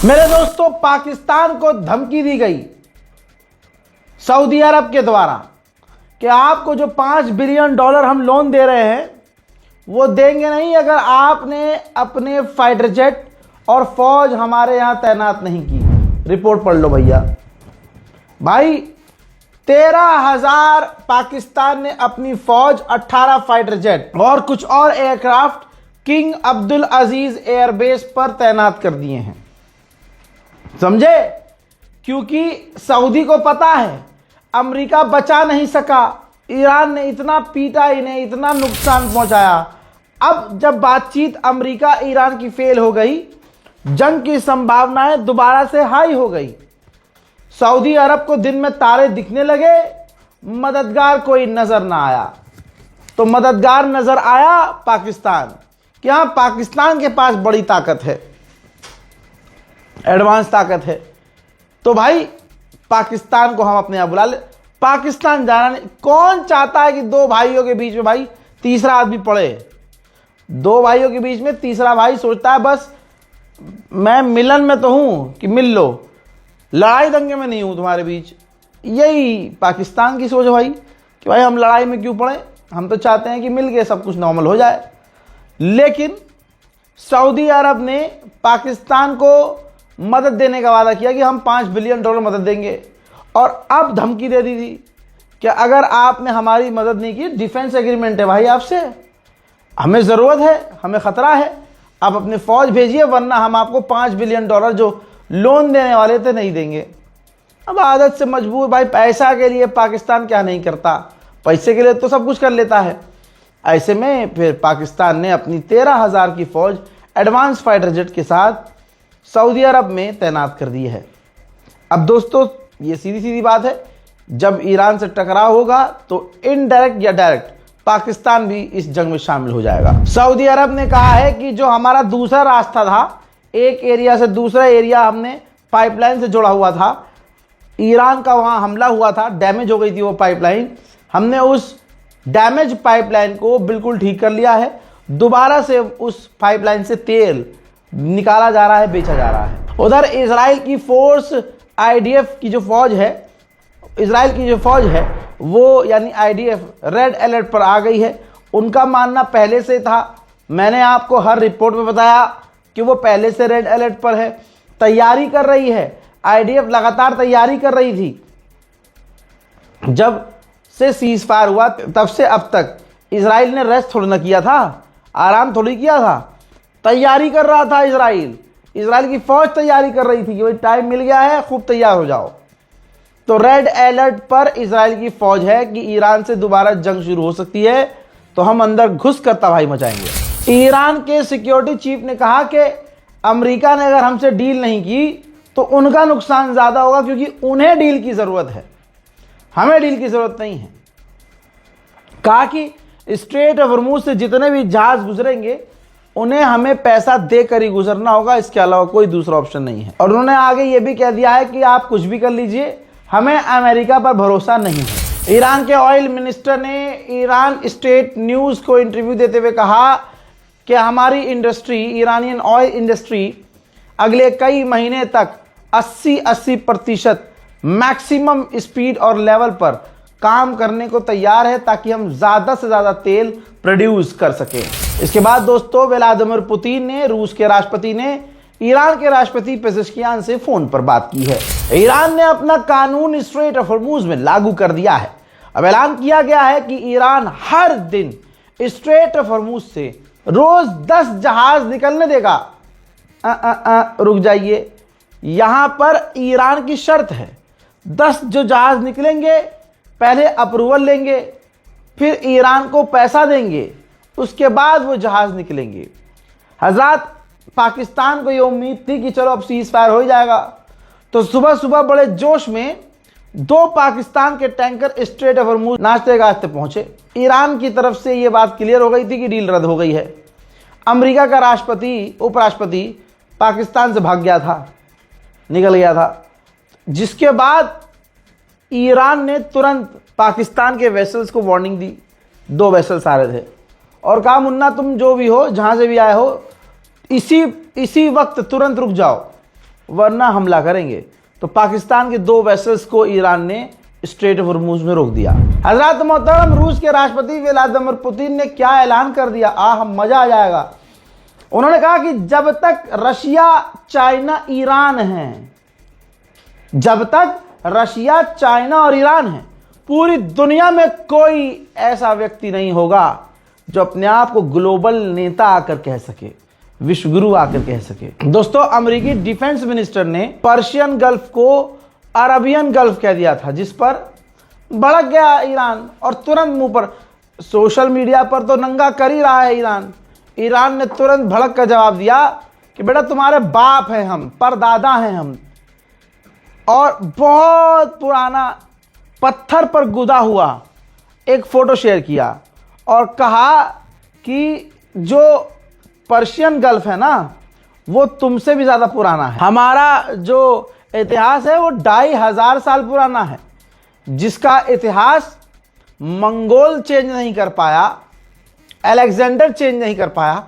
मेरे दोस्तों, पाकिस्तान को धमकी दी गई सऊदी अरब के द्वारा कि आपको जो $5 बिलियन हम लोन दे रहे हैं वो देंगे नहीं अगर आपने अपने फाइटर जेट और फौज हमारे यहां तैनात नहीं की। रिपोर्ट पढ़ लो भैया। भाई 13,000 पाकिस्तान ने अपनी फौज, 18 फाइटर जेट और कुछ और एयरक्राफ्ट किंग अब्दुल अजीज एयरबेस पर तैनात कर दिए हैं। समझे? क्योंकि सऊदी को पता है अमेरिका बचा नहीं सका, ईरान ने इतना पीटा, इन्हें इतना नुकसान पहुंचाया। अब जब बातचीत अमेरिका ईरान की फेल हो गई, जंग की संभावनाएं दोबारा से हाई हो गई। सऊदी अरब को दिन में तारे दिखने लगे, मददगार कोई नजर ना आया। तो मददगार नजर आया पाकिस्तान। क्या पाकिस्तान के पास बड़ी ताकत है, एडवांस ताकत है। तो भाई पाकिस्तान को हम अपने यहां बुला ले। पाकिस्तान जाना नहीं। कौन चाहता है कि दो भाइयों के बीच में भाई तीसरा आदमी पड़े? दो भाइयों के बीच में तीसरा भाई सोचता है बस मैं मिलन में तो हूं कि मिल लो, लड़ाई दंगे में नहीं हूं तुम्हारे बीच। यही पाकिस्तान की सोच है भाई कि भाई हम लड़ाई में क्यों पड़े, हम तो चाहते हैं कि मिल के सब कुछ नॉर्मल हो जाए। लेकिन सऊदी अरब ने पाकिस्तान को मदद देने का वादा किया कि हम $5 बिलियन मदद देंगे, और अब धमकी दे दी थी कि अगर आपने हमारी मदद नहीं की, डिफेंस एग्रीमेंट है भाई आपसे, हमें ज़रूरत है, हमें ख़तरा है, आप अपने फौज भेजिए वरना हम आपको $5 बिलियन जो लोन देने वाले थे नहीं देंगे। अब आदत से मजबूर भाई, पैसा के लिए पाकिस्तान क्या नहीं करता, पैसे के लिए तो सब कुछ कर लेता है। ऐसे में फिर पाकिस्तान ने अपनी 13,000 की फौज एडवांस फाइटर जेट के साथ सऊदी अरब में तैनात कर दी है। अब दोस्तों ये सीधी सीधी बात है, जब ईरान से टकराव होगा तो इनडायरेक्ट या डायरेक्ट पाकिस्तान भी इस जंग में शामिल हो जाएगा। सऊदी अरब ने कहा है कि जो हमारा दूसरा रास्ता था, एक एरिया से दूसरा एरिया हमने पाइपलाइन से जोड़ा हुआ था, ईरान का वहां हमला हुआ था, डैमेज हो गई थी वो पाइपलाइन, हमने उस डैमेज पाइपलाइन को बिल्कुल ठीक कर लिया है। दोबारा से उस पाइपलाइन से तेल निकाला जा रहा है, बेचा जा रहा है। उधर इजराइल की फोर्स IDF की जो फौज है, इजराइल की जो फौज है वो यानी IDF रेड अलर्ट पर आ गई है। उनका मानना पहले से था, मैंने आपको हर रिपोर्ट में बताया कि वो पहले से रेड अलर्ट पर है, तैयारी कर रही है। IDF लगातार तैयारी कर रही थी। जब से सीज फायर हुआ तब से अब तक इजराइल ने रेस्ट थोड़ी ना किया था, आराम थोड़ी किया था, तैयारी कर रहा था इजराइल की फौज तैयारी कर रही थी कि भाई टाइम मिल गया है, खूब तैयार हो जाओ। तो रेड अलर्ट पर इजराइल की फौज है कि ईरान से दोबारा जंग शुरू हो सकती है, तो हम अंदर घुस कर तबाही मचाएंगे। ईरान के सिक्योरिटी चीफ ने कहा कि अमेरिका ने अगर हमसे डील नहीं की तो उनका नुकसान ज्यादा होगा, क्योंकि उन्हें डील की जरूरत है, हमें डील की जरूरत नहीं है। कहा कि स्ट्रेट ऑफ हॉर्मुज से जितने भी जहाज गुजरेंगे उन्हें हमें पैसा देकर ही गुजरना होगा, इसके अलावा कोई दूसरा ऑप्शन नहीं है। और उन्होंने आगे ये भी कह दिया है कि आप कुछ भी कर लीजिए, हमें अमेरिका पर भरोसा नहीं है। ईरान के ऑयल मिनिस्टर ने ईरान स्टेट न्यूज़ को इंटरव्यू देते हुए कहा कि हमारी इंडस्ट्री, ईरानियन ऑयल इंडस्ट्री अगले कई महीने तक 80% मैक्सिमम स्पीड और लेवल पर काम करने को तैयार है, ताकि हम ज़्यादा से ज़्यादा तेल प्रोड्यूस कर सकें। इसके बाद दोस्तों व्लादिमीर पुतिन ने, रूस के राष्ट्रपति ने ईरान के राष्ट्रपति पेजेश्कियान से फोन पर बात की है। ईरान ने अपना कानून स्ट्रेट ऑफ हॉर्मुज में लागू कर दिया है। अब ऐलान किया गया है कि ईरान हर दिन स्ट्रेट ऑफ हॉर्मुज से रोज 10 जहाज निकलने देगा। रुक जाइए, यहां पर ईरान की शर्त है, 10 जो जहाज निकलेंगे पहले अप्रूवल लेंगे, फिर ईरान को पैसा देंगे, उसके बाद वो जहाज निकलेंगे। हजरत पाकिस्तान को ये उम्मीद थी कि चलो अब सीज फायर हो जाएगा, तो सुबह सुबह बड़े जोश में 2 पाकिस्तान के टैंकर स्ट्रेट ऑफ हॉर्मुज नाचते गाजते पहुंचे। ईरान की तरफ से ये बात क्लियर हो गई थी कि डील रद्द हो गई है। अमेरिका का राष्ट्रपति, उपराष्ट्रपति पाकिस्तान से भाग गया था, निकल गया था, जिसके बाद ईरान ने तुरंत पाकिस्तान के वेसल्स को वार्निंग दी। 2 वेसल्स आ रहे थे और कहा मुन्ना तुम जो भी हो, जहां से भी आए हो, इसी वक्त तुरंत रुक जाओ, वरना हमला करेंगे। तो पाकिस्तान के 2 वेसल्स को ईरान ने स्ट्रेट ऑफ हॉर्मुज में रोक दिया। हजरत मोहतरम, रूस के राष्ट्रपति व्लादिमीर पुतिन ने क्या ऐलान कर दिया, मजा आ जाएगा। उन्होंने कहा कि जब तक रशिया, चाइना, ईरान हैं, जब तक रशिया, चाइना और ईरान है, पूरी दुनिया में कोई ऐसा व्यक्ति नहीं होगा जो अपने आप को ग्लोबल नेता आकर कह सके, विश्वगुरु आकर कह सके। दोस्तों, अमेरिकी डिफेंस मिनिस्टर ने पर्शियन गल्फ को अरबियन गल्फ कह दिया था, जिस पर भड़क गया ईरान और तुरंत मुंह पर, सोशल मीडिया पर तो नंगा कर ही रहा है ईरान। ईरान ने तुरंत भड़क कर जवाब दिया कि बेटा तुम्हारे बाप हैं हम, परदादा हैं हम, और बहुत पुराना पत्थर पर गुदा हुआ एक फोटो शेयर किया और कहा कि जो पर्शियन गल्फ है ना, वो तुमसे भी ज्यादा पुराना है। हमारा जो इतिहास है वो 2500 साल पुराना है, जिसका इतिहास मंगोल चेंज नहीं कर पाया, अलेक्जेंडर चेंज नहीं कर पाया,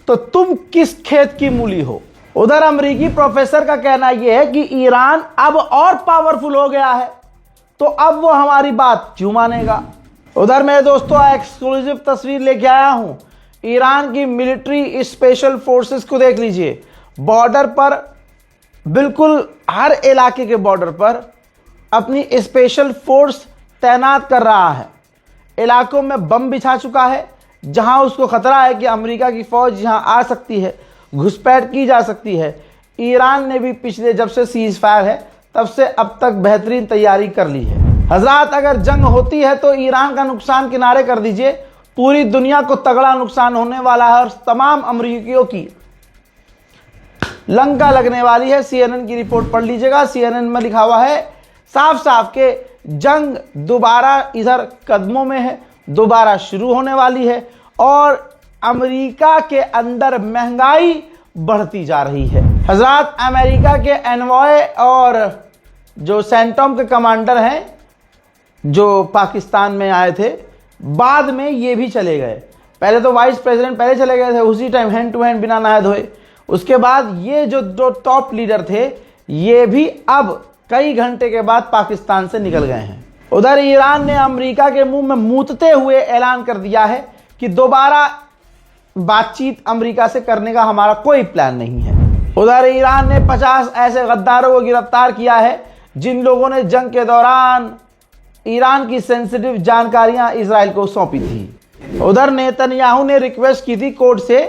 तो तुम किस खेत की मूली हो। उधर अमेरिकी प्रोफेसर का कहना यह है कि ईरान अब और पावरफुल हो गया है, तो अब वो हमारी बात क्यों मानेगा। उधर मेरे दोस्तों एक्सक्लूसिव तस्वीर लेके आया हूं ईरान की मिलिट्री स्पेशल फोर्सेस को। देख लीजिए, बॉर्डर पर, बिल्कुल हर इलाके के बॉर्डर पर अपनी स्पेशल फोर्स तैनात कर रहा है। इलाकों में बम बिछा चुका है, जहां उसको खतरा है कि अमेरिका की फौज यहां आ सकती है, घुसपैठ की जा सकती है। ईरान ने भी पिछले जब से सीज फायर है तब से अब तक बेहतरीन तैयारी कर ली है। हजरात, अगर जंग होती है तो ईरान का नुकसान किनारे कर दीजिए, पूरी दुनिया को तगड़ा नुकसान होने वाला है और तमाम अमेरिकियों की लंका लगने वाली है। CNN की रिपोर्ट पढ़ लीजिएगा, CNN में लिखा हुआ है साफ साफ के जंग दोबारा इधर कदमों में है, दोबारा शुरू होने वाली है और अमेरिका के अंदर महंगाई बढ़ती जा रही है। हजरात, अमेरिका के एनवॉय और जो सेंटॉम के कमांडर हैं जो पाकिस्तान में आए थे, बाद में ये भी चले गए। पहले तो वाइस प्रेसिडेंट पहले चले गए थे उसी टाइम हैंड टू हैंड बिना नहाए धोए। उसके बाद ये जो टॉप लीडर थे ये भी अब कई घंटे के बाद पाकिस्तान से निकल गए हैं। उधर ईरान ने अमेरिका के मुंह में मूतते हुए ऐलान कर दिया है कि दोबारा बातचीत अमेरिका से करने का हमारा कोई प्लान नहीं है। उधर ईरान ने 50 ऐसे गद्दारों को गिरफ्तार किया है जिन लोगों ने जंग के दौरान ईरान की सेंसिटिव जानकारियां इजराइल को सौंपी थी। उधर नेतन्याहू ने रिक्वेस्ट की थी कोर्ट से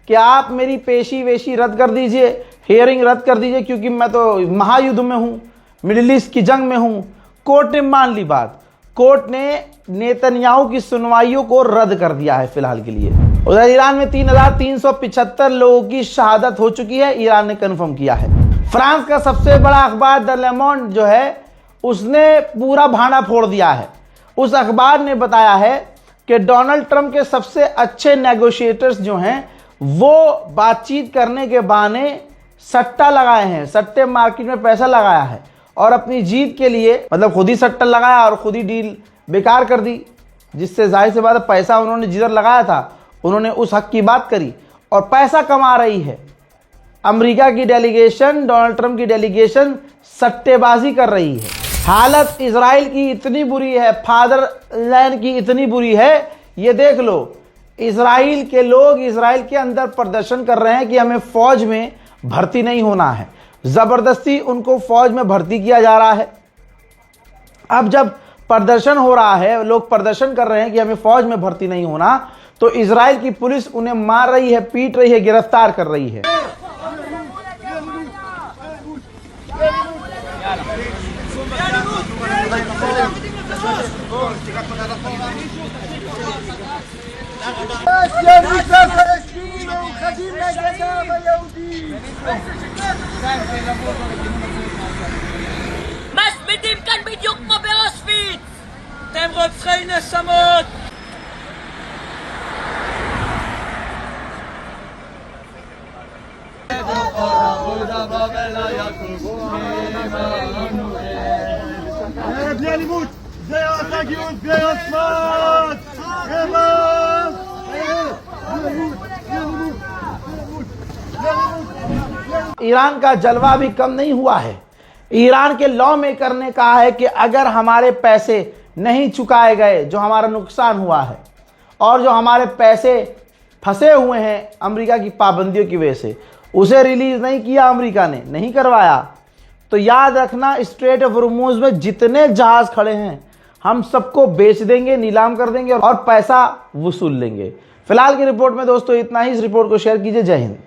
कि आप मेरी पेशी वेशी रद्द कर दीजिए, हियरिंग रद्द कर दीजिए, क्योंकि मैं तो महायुद्ध में हूं, मिडिल ईस्ट की जंग में हूं। कोर्ट ने मान ली बात, कोर्ट ने नेतन्याहू की सुनवाइयों को रद्द कर दिया है फिलहाल के लिए। उधर ईरान में 3375 लोगों की शहादत हो चुकी है, ईरान ने कंफर्म किया है। फ्रांस का सबसे बड़ा अखबार द ले मोंड जो है उसने पूरा भांडा फोड़ दिया है। उस अखबार ने बताया है कि डोनाल्ड ट्रंप के सबसे अच्छे नेगोशिएटर्स जो हैं वो बातचीत करने के बहाने सट्टा लगाए हैं, सट्टे मार्केट में पैसा लगाया है और अपनी जीत के लिए मतलब खुद ही सट्टा लगाया और खुद ही डील बेकार कर दी, जिससे जाहिर सी बात है पैसा उन्होंने जिधर लगाया था उन्होंने उस हक की बात करी और पैसा कमा रही है। अमेरिका की डेलीगेशन, डोनाल्ड ट्रंप की डेलीगेशन सट्टेबाजी कर रही है। हालत इजराइल की इतनी बुरी है, फादरलैंड की इतनी बुरी है, ये देख लो इजराइल के लोग इजराइल के अंदर प्रदर्शन कर रहे हैं कि हमें फौज में भर्ती नहीं होना है। जबरदस्ती उनको फौज में भर्ती किया जा रहा है। अब जब प्रदर्शन हो रहा है, लोग प्रदर्शन कर रहे हैं कि हमें फौज में भर्ती नहीं होना, तो इजराइल की पुलिस उन्हें मार रही है, पीट रही है, गिरफ्तार कर रही है। מסמידים כאן בדיוק כמו באושוויץ! אתם רוצחי נשמות! בלי אלימות! זה עושה גיוס בלי עוצמות! ईरान का जलवा भी कम नहीं हुआ है। ईरान के लॉ मेकर ने कहा है कि अगर हमारे पैसे नहीं चुकाए गए, जो हमारा नुकसान हुआ है और जो हमारे पैसे फंसे हुए हैं अमेरिका की पाबंदियों की वजह से, उसे रिलीज नहीं किया, अमेरिका ने नहीं करवाया, तो याद रखना स्ट्रेट ऑफ हॉर्मुज़ में जितने जहाज खड़े हैं हम सबको बेच देंगे, नीलाम कर देंगे और पैसा वसूल लेंगे। फिलहाल की रिपोर्ट में दोस्तों इतना ही। इस रिपोर्ट को शेयर कीजिए। जय हिंद।